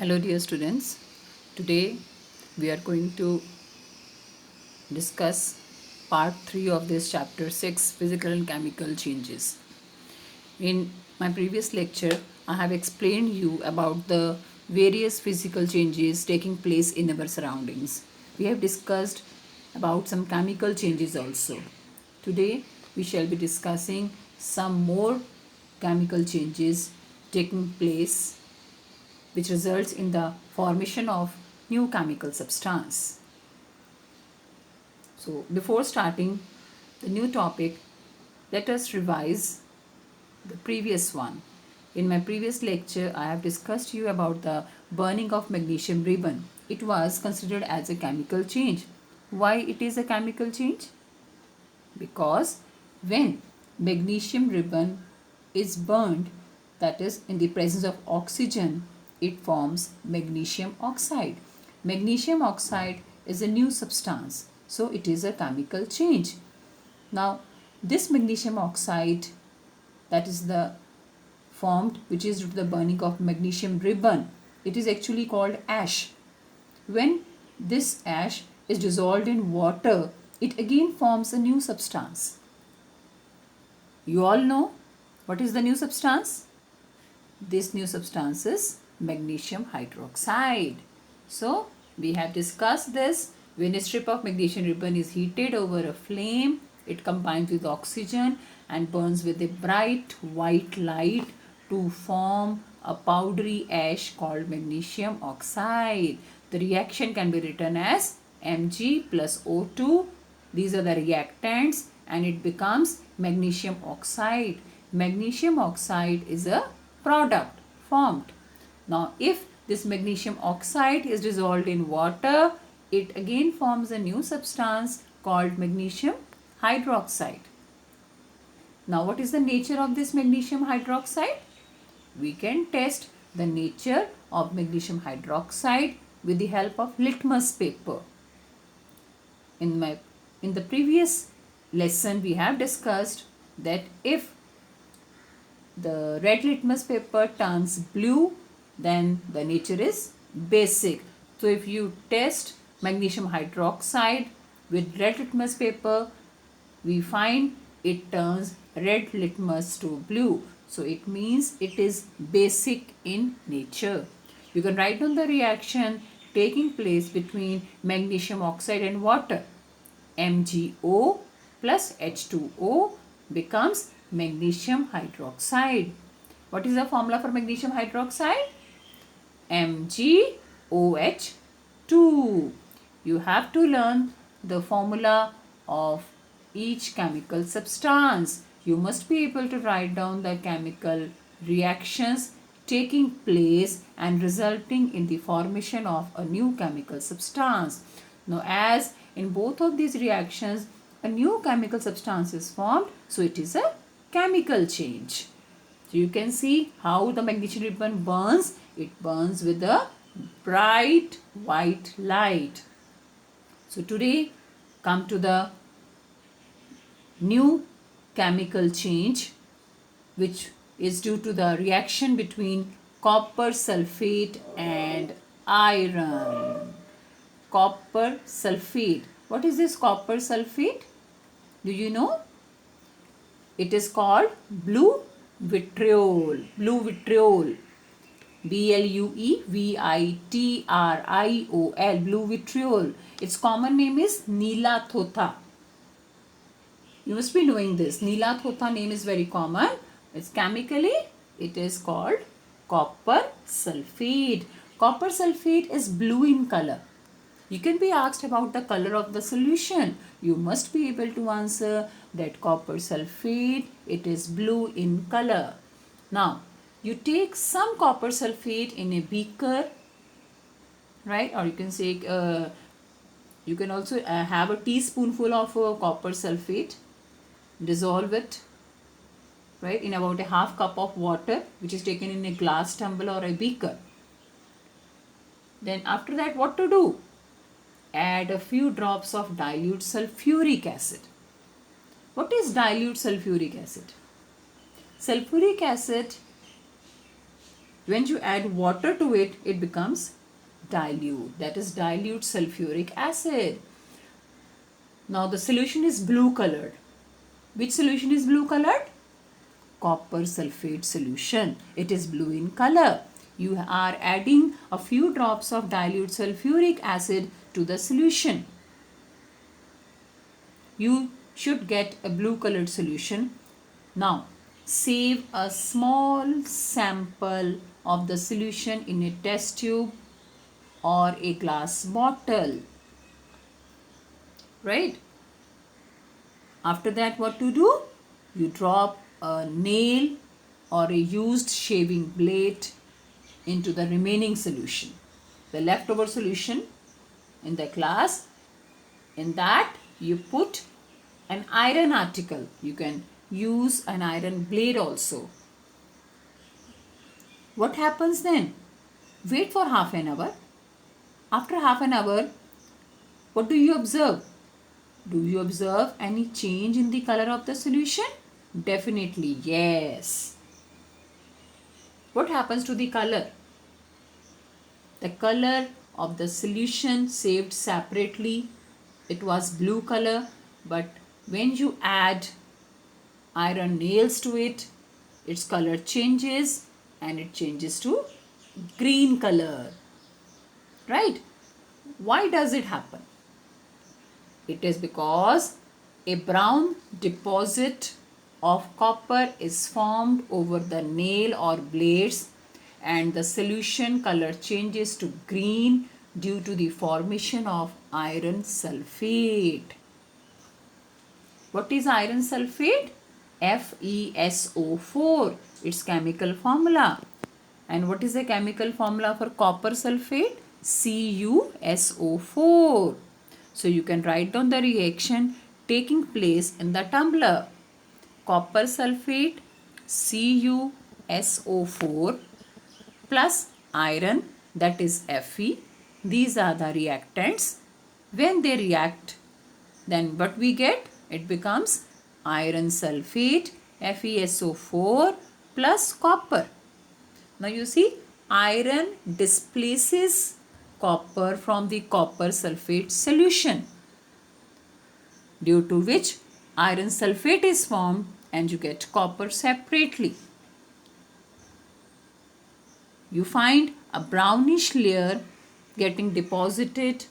Hello dear students, today we are going to discuss part 3 of this chapter 6 physical and chemical changes. In my previous lecture I have explained you about the various physical changes taking place in our surroundings. We have discussed about some chemical changes also. Today we shall be discussing some more chemical changes taking place which results in the formation of new chemical substance. So before starting the new topic, let us revise the previous one. In my previous lecture, I have discussed you about the burning of magnesium ribbon. It was considered as a chemical change. Why it is a chemical change? Because when magnesium ribbon is burned, that is in the presence of oxygen, it forms magnesium oxide. Magnesium oxide is a new substance, so it is a chemical change. Now this magnesium oxide, that is the formed which is due to the burning of magnesium ribbon, it is actually called ash. When this ash is dissolved in water, it again forms a new substance. You all know what is the new substance? This new substance is magnesium hydroxide. So we have discussed this. When a strip of magnesium ribbon is heated over a flame, it combines with oxygen and burns with a bright white light to form a powdery ash called magnesium oxide. The reaction can be written as Mg plus O2. These are the reactants and it becomes magnesium oxide. Magnesium oxide is a product formed. Now if this magnesium oxide is dissolved in water, it again forms a new substance called magnesium hydroxide. Now what is the nature of this magnesium hydroxide? We can test the nature of magnesium hydroxide with the help of litmus paper. In the previous lesson we have discussed that if the red litmus paper turns blue, then the nature is basic. So if you test magnesium hydroxide with red litmus paper, we find it turns red litmus to blue. So it means it is basic in nature. You can write down the reaction taking place between magnesium oxide and water. MgO plus H2O becomes magnesium hydroxide. What is the formula for magnesium hydroxide? MgOH2. You have to learn the formula of each chemical substance. You must be able to write down the chemical reactions taking place and resulting in the formation of a new chemical substance. Now as in both of these reactions a new chemical substance is formed, so it is a chemical change. So you can see how the magnesium ribbon burns. It burns with a bright white light. So today come to the new chemical change which is due to the reaction between copper sulfate and iron. Copper sulfate. What is this copper sulfate? Do you know? It is called blue vitriol. Blue vitriol. BLUEVITRIOL. Blue vitriol. Its common name is Neelathotha. You must be knowing this. Neelathotha name is very common. It's chemically it is called copper sulfate. Copper sulfate is blue in color. You can be asked about the color of the solution. You must be able to answer that copper sulfate, it is blue in color. Now, you take some copper sulfate in a beaker, right? Or you can say, you can also have a teaspoonful of copper sulfate, dissolve it, right, in about a half cup of water, which is taken in a glass tumbler or a beaker. Then after that, what to do? Add a few drops of dilute sulfuric acid. What is dilute sulfuric acid? Sulfuric acid When you add water to it, it becomes dilute. That is dilute sulfuric acid. Now the solution is blue colored. Which solution is blue colored? Copper sulfate solution. It is blue in color. You are adding a few drops of dilute sulfuric acid to the solution. You should get a blue colored solution. Now save a small sample of the solution in a test tube or a glass bottle. Right? After that, what to do? You drop a nail or a used shaving blade into the remaining solution. The leftover solution in the glass, in that you put an iron article. You can use an iron blade also. What happens then? Wait for half an hour. After half an hour, what do you observe? Do you observe any change in the color of the solution? Definitely yes. What happens to the color? The color of the solution saved separately, it was blue color, but when you add iron nails to it, its color changes and it changes to green color. Right? Why does it happen? It is because a brown deposit of copper is formed over the nail or blades and the solution color changes to green due to the formation of iron sulfate. What is iron sulfate? FeSO4. Its chemical formula. And what is the chemical formula for copper sulfate? CuSO4. So you can write down the reaction taking place in the tumbler. Copper sulfate, CuSO4 plus iron, that is Fe. These are the reactants. When they react, then what we get? It becomes iron sulfate, FeSO4 plus copper. Now you see, iron displaces copper from the copper sulfate solution, due to which iron sulfate is formed and you get copper separately. You find a brownish layer getting deposited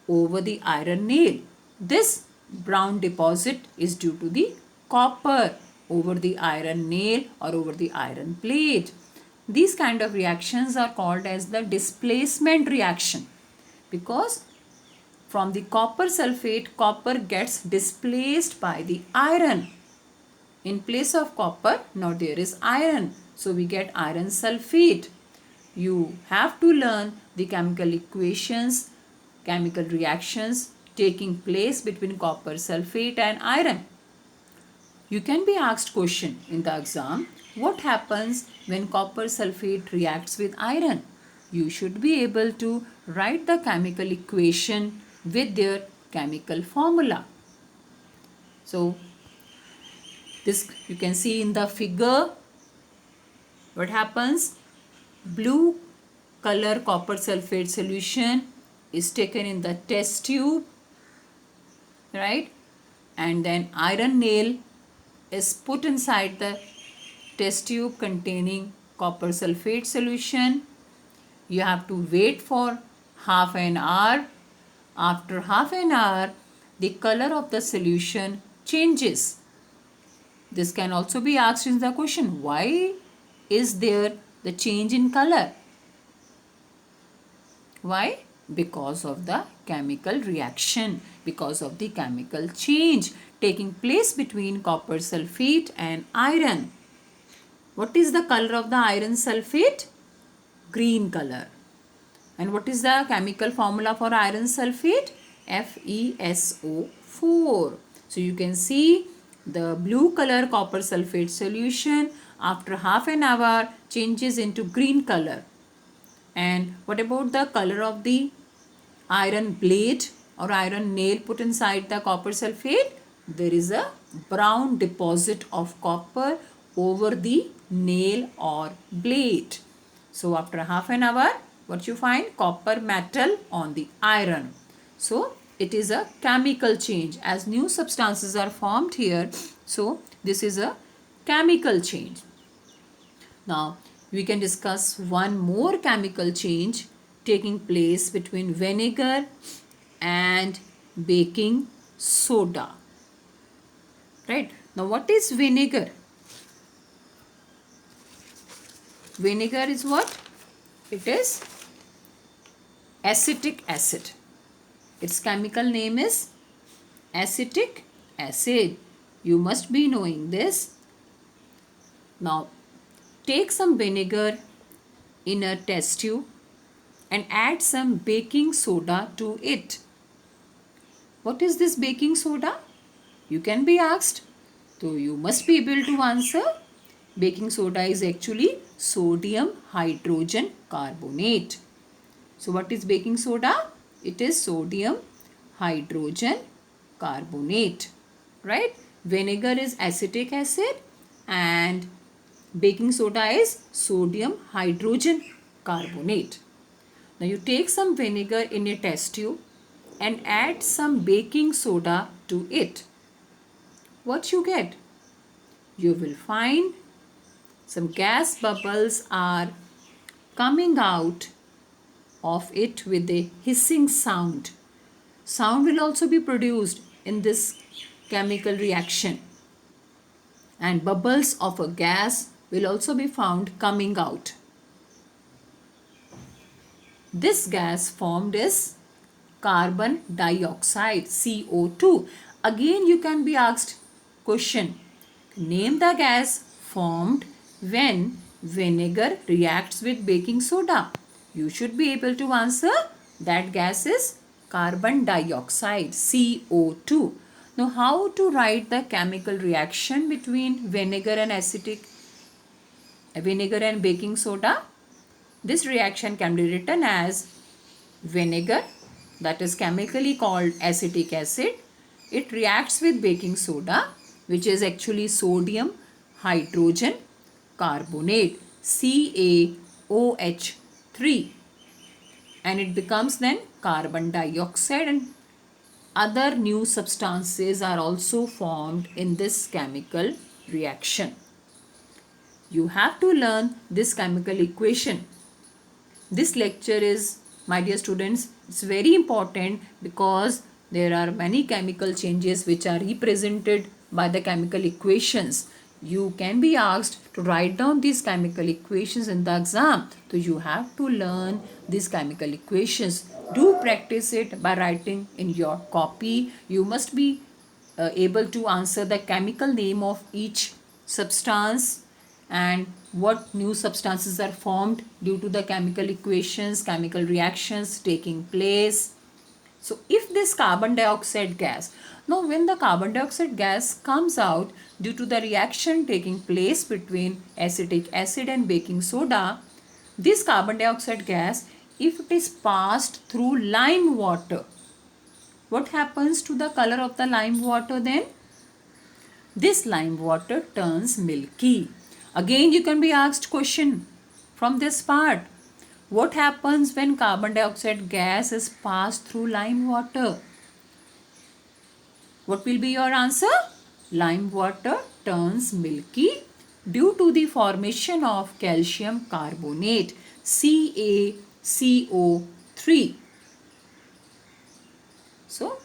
over the iron nail. This brown deposit is due to the copper over the iron nail or over the iron plate. These kind of reactions are called as the displacement reaction, because from the copper sulfate, copper gets displaced by the iron. In place of copper, now there is iron. So we get iron sulfate. You have to learn the chemical equations, chemical reactions taking place between copper sulfate and iron. You can be asked question in the exam, what happens when copper sulfate reacts with iron? You should be able to write the chemical equation with their chemical formula. So this you can see in the figure. What happens? Blue color copper sulfate solution is taken in the test tube, right? And then iron nail is put inside the test tube containing copper sulfate solution. You have to wait for half an hour. After half an hour, the color of the solution changes. This can also be asked in the question, why is there the change in color? Why? Because of the chemical reaction, because of the chemical change taking place between copper sulfate and iron. What is the color of the iron sulfate? Green color. And what is the chemical formula for iron sulfate? FeSO4. So you can see the blue color copper sulfate solution after half an hour changes into green color. And what about the color of the iron blade or iron nail put inside the copper sulfate? There is a brown deposit of copper over the nail or blade. So after half an hour, what you find? Copper metal on the iron. So it is a chemical change as new substances are formed here. So this is a chemical change. Now we can discuss one more chemical change taking place between vinegar and baking soda. Right? Now what is vinegar? Vinegar is what? It is acetic acid. Its chemical name is acetic acid. You must be knowing this. Now take some vinegar in a test tube and add some baking soda to it. What is this baking soda? You can be asked. So you must be able to answer. Baking soda is actually sodium hydrogen carbonate. So what is baking soda? It is sodium hydrogen carbonate. Right? Vinegar is acetic acid and baking soda is sodium hydrogen carbonate. Now you take some vinegar in a test tube and add some baking soda to it. What you get? You will find some gas bubbles are coming out of it with a hissing sound. Sound will also be produced in this chemical reaction, and bubbles of a gas will also be found coming out. This gas formed is carbon dioxide, CO2. Again you can be asked question. Name the gas formed when vinegar reacts with baking soda. You should be able to answer. That gas is carbon dioxide, CO2. Now how to write the chemical reaction between vinegar and baking soda? This reaction can be written as vinegar, that is chemically called acetic acid. It reacts with baking soda, which is actually sodium hydrogen carbonate, CaOH3, and it becomes then carbon dioxide, and other new substances are also formed in this chemical reaction. You have to learn this chemical equation. This lecture is, my dear students, it's very important because there are many chemical changes which are represented by the chemical equations. You can be asked to write down these chemical equations in the exam. So you have to learn these chemical equations. Do practice it by writing in your copy. You must be able to answer the chemical name of each substance and what new substances are formed due to the chemical equations, chemical reactions taking place. So if this carbon dioxide gas, now when the carbon dioxide gas comes out due to the reaction taking place between acetic acid and baking soda, this carbon dioxide gas, if it is passed through lime water, what happens to the color of the lime water then? This lime water turns milky. Again you can be asked question from this part. What happens when carbon dioxide gas is passed through lime water? What will be your answer? Lime water turns milky due to the formation of calcium carbonate, CaCO3. So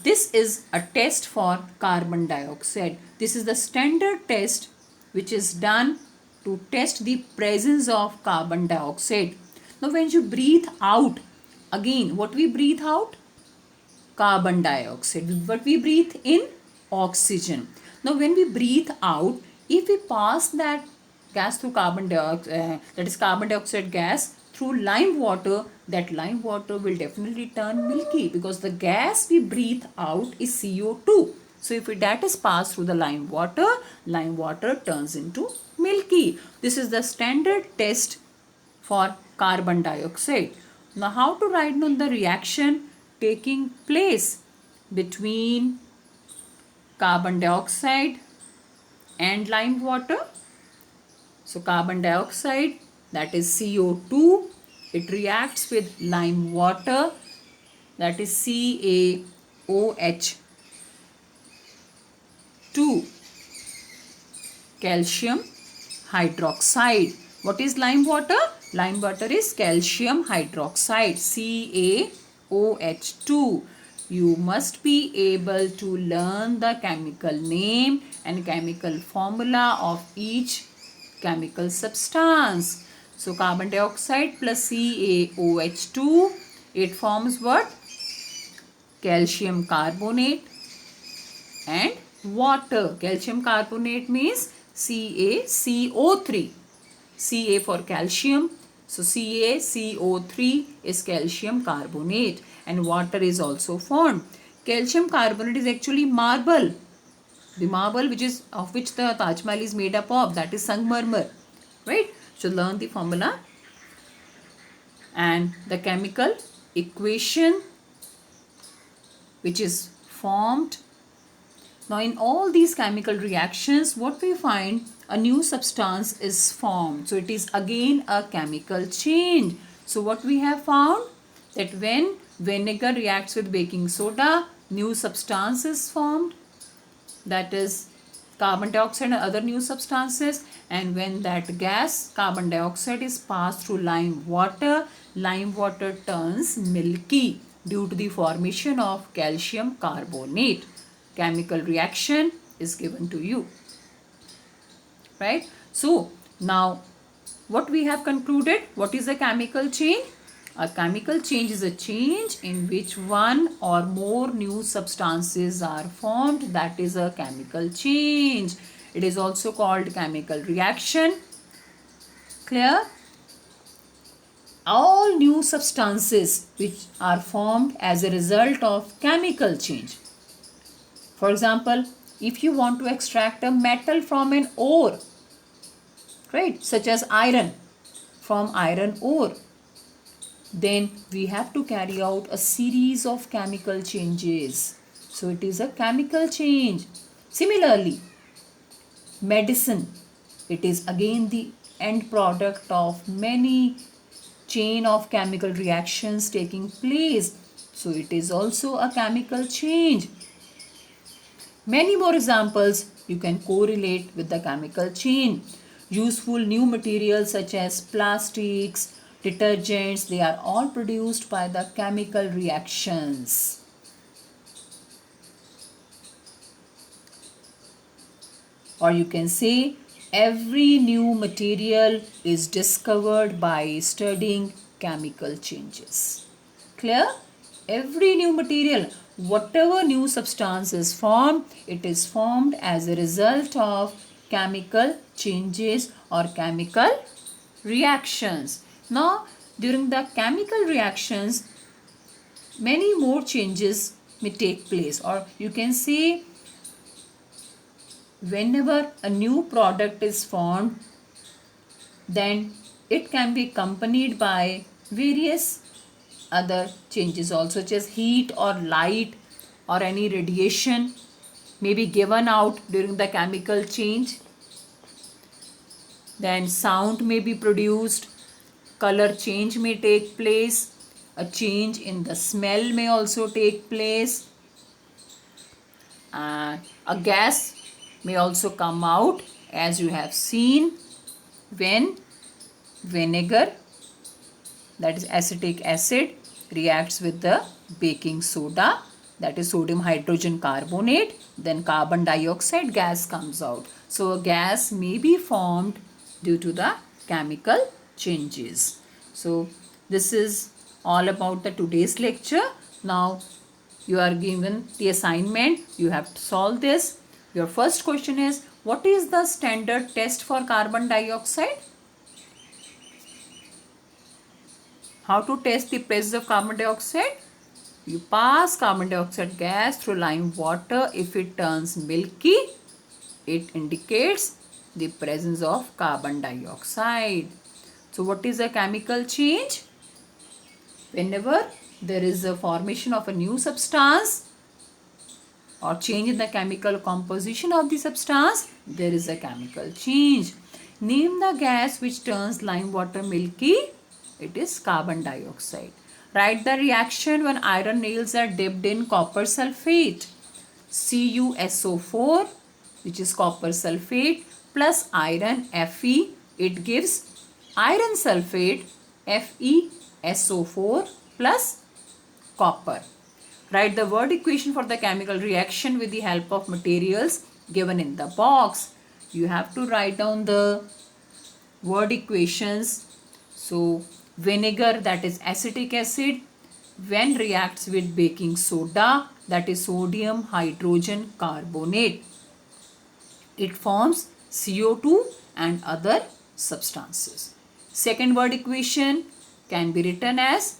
this is a test for carbon dioxide. This is the standard test which is done to test the presence of carbon dioxide. Now when you breathe out, again what we breathe out? Carbon dioxide. What we breathe in? Oxygen. Now when we breathe out, if we pass that gas through carbon dioxide, that is carbon dioxide gas through lime water, that lime water will definitely turn milky because the gas we breathe out is CO2. So if that is passed through the lime water turns into milky. This is the standard test for carbon dioxide. Now how to write down the reaction taking place between carbon dioxide and lime water? So carbon dioxide that is CO2. It reacts with lime water, that is CaOH2, calcium hydroxide. What is lime water? Lime water is calcium hydroxide, CaOH2. You must be able to learn the chemical name and chemical formula of each chemical substance. So carbon dioxide plus CaOH2, it forms what? Calcium carbonate and water. Calcium carbonate means CaCO3. Ca for calcium. So CaCO3 is calcium carbonate, and water is also formed. Calcium carbonate is actually marble. The marble which is of which the Taj Mahal is made up of, that is Sangmarmar. Right? So learn the formula and the chemical equation which is formed. Now in all these chemical reactions, what we find, a new substance is formed. So it is again a chemical change. So what we have found, that when vinegar reacts with baking soda, new substance is formed, that is carbon dioxide and other new substances. And when that gas carbon dioxide is passed through lime water turns milky due to the formation of calcium carbonate. Chemical reaction is given to you, right? So now what we have concluded, what is a chemical change? A chemical change is a change in which one or more new substances are formed, that is a chemical change. It is also called chemical reaction. Clear? All new substances which are formed as a result of chemical change. For example, if you want to extract a metal from an ore, right, such as iron, from iron ore, then we have to carry out a series of chemical changes. So it is a chemical change. Similarly, medicine, it is again the end product of many chain of chemical reactions taking place. So it is also a chemical change. Many more examples you can correlate with the chemical chain. Useful new materials such as plastics, detergents, they are all produced by the chemical reactions. Or you can say every new material is discovered by studying chemical changes. Clear? Every new material, whatever new substance is formed, it is formed as a result of chemical changes or chemical reactions. Now, during the chemical reactions, many more changes may take place, or you can say whenever a new product is formed, then it can be accompanied by various other changes also, such as heat or light or any radiation may be given out during the chemical change. Then sound may be produced, color change may take place, a change in the smell may also take place, and a gas may also come out, as you have seen when vinegar, that is acetic acid, reacts with the baking soda, that is sodium hydrogen carbonate, then carbon dioxide gas comes out. So a gas may be formed due to the chemical changes. So this is all about the today's lecture. Now you are given the assignment, you have to solve this. Your first question is, what is the standard test for carbon dioxide? How to test the presence of carbon dioxide? You pass carbon dioxide gas through lime water. If it turns milky, it indicates the presence of carbon dioxide. So what is a chemical change? Whenever there is a formation of a new substance or change in the chemical composition of the substance, there is a chemical change. Name the gas which turns lime water milky. It is carbon dioxide. Write the reaction when iron nails are dipped in copper sulfate. CuSO4, which is copper sulfate, plus iron Fe. It gives iron sulfate FeSO4 plus copper. Write the word equation for the chemical reaction with the help of materials given in the box. You have to write down the word equations. So vinegar, that is acetic acid, when reacts with baking soda, that is sodium hydrogen carbonate, it forms CO2 and other substances. Second word equation can be written as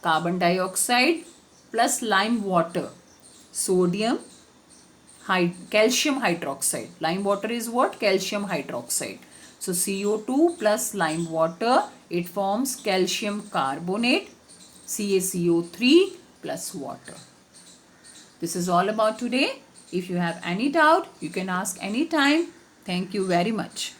carbon dioxide plus lime water, sodium, calcium hydroxide. Lime water is what? Calcium hydroxide. So CO2 plus lime water, it forms calcium carbonate, CaCO3 plus water. This is all about today. If you have any doubt, you can ask anytime. Thank you very much.